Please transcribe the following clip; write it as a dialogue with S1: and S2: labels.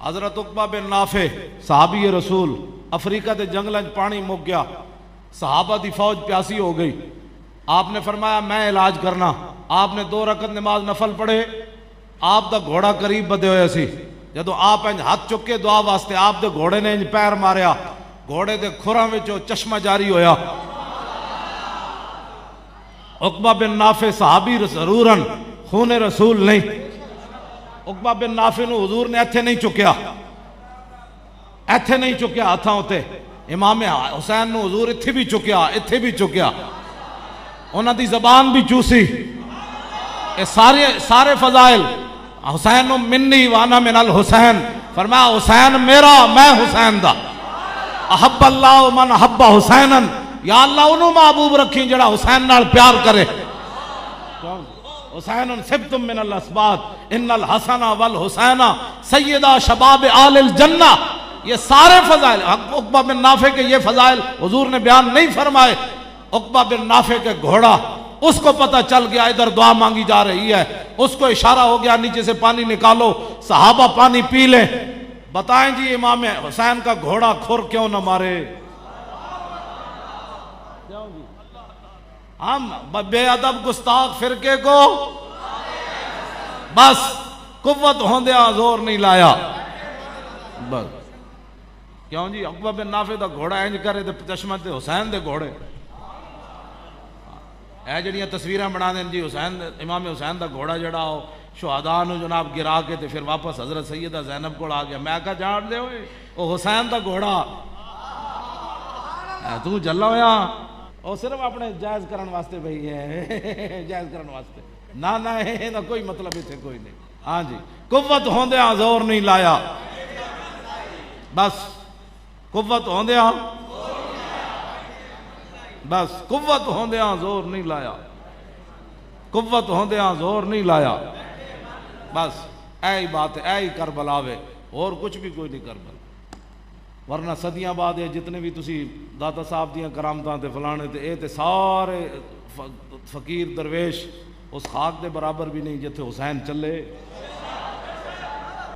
S1: حضرت عقبہ بن نافع صحابی رسول، افریقہ دے جنگلاں پانی مک گیا، صحابہ دی فوج پیاسی ہو گئی، آپ نے فرمایا میں علاج کرنا، آپ نے 2 رکعت نماز نفل پڑھے، آپ دا گھوڑا قریب بدے ہوئے سی، جدو آپ انج ہاتھ چکے دعا واسطے آپ دے گھوڑے نے انج پیر ماریا، گھوڑے دے کھراں وچوں چشمہ جاری ہویا۔ عقبہ بن نافع صحابی ضرورن خون رسول نہیں، عقبہ بن نافع نو حضور نے ایتھے نہیں چکیا، ایتھے نہیں چکیا ہاتھاں ہوتے، امام حسین نو حضور اتھے بھی چکیا، اتھے بھی چکیا، انہاں دی زبان بھی چوسی، اے سارے فضائل، حسین منی وانا من الحسین، فرمایا حسین میرا میں حسین دا، احب اللہ من احب حسینن، یا اللہ انہوں محبوب رکھیں جڑا حسین نال پیار کرے، حسین سبتم من الاسباط ان الحسن والحسین سیدہ شباب آل الجنہ، یہ سارے فضائل عقبہ بن نافع کے یہ فضائل حضور نے بیان نہیں فرمائے۔ عقبہ بن نافع کے گھوڑا اس کو پتہ چل گیا ادھر دعا مانگی جا رہی ہے، اس کو اشارہ ہو گیا نیچے سے پانی نکالو، صحابہ پانی پی لیں، بتائیں جی امام حسین کا گھوڑا کھر کیوں نہ مارے؟ ہم بے ادب گستاخ فرقے کو بس قوت ہوندیا زور نہیں لایا، بس کیوں جی عقبہ بن نافع دا گھوڑا انج کرے تے چشمہ تے حسین دے گھوڑے، اے جڑیاں تصویراں بنا دیں جی حسین امام حسین دا گھوڑا جڑا ہو شہداء نو جناب گرا کے تے پھر واپس حضرت سیدہ زینب کو آ گیا، میں کہا جان دے ہوئے او حسین دا گھوڑا، تو جلا ہویا او صرف اپنے جائز کرن واسطے بھئی ہے، جائز کرن واسطے، نہ کوئی مطلب اتنے کوئی نہیں۔ ہاں جی قوت ہوندیاں زور نہیں لایا، بس قوت ہوندیاں، بس قوت ہوندیاں زور نہیں لایا، قوت ہوندیاں زور نہیں لایا، بس اے ہی بات ہے، اے ہی کربلا وے، اور کچھ بھی کوئی نہیں کربلا، ورنہ صدیاں بعد یہ جتنے بھی تسی داتا صاحب دیاں کرامتاں تے فلانے تے اے تے سارے فقیر درویش اس خاک دے برابر بھی نہیں جتھے حسین چلے۔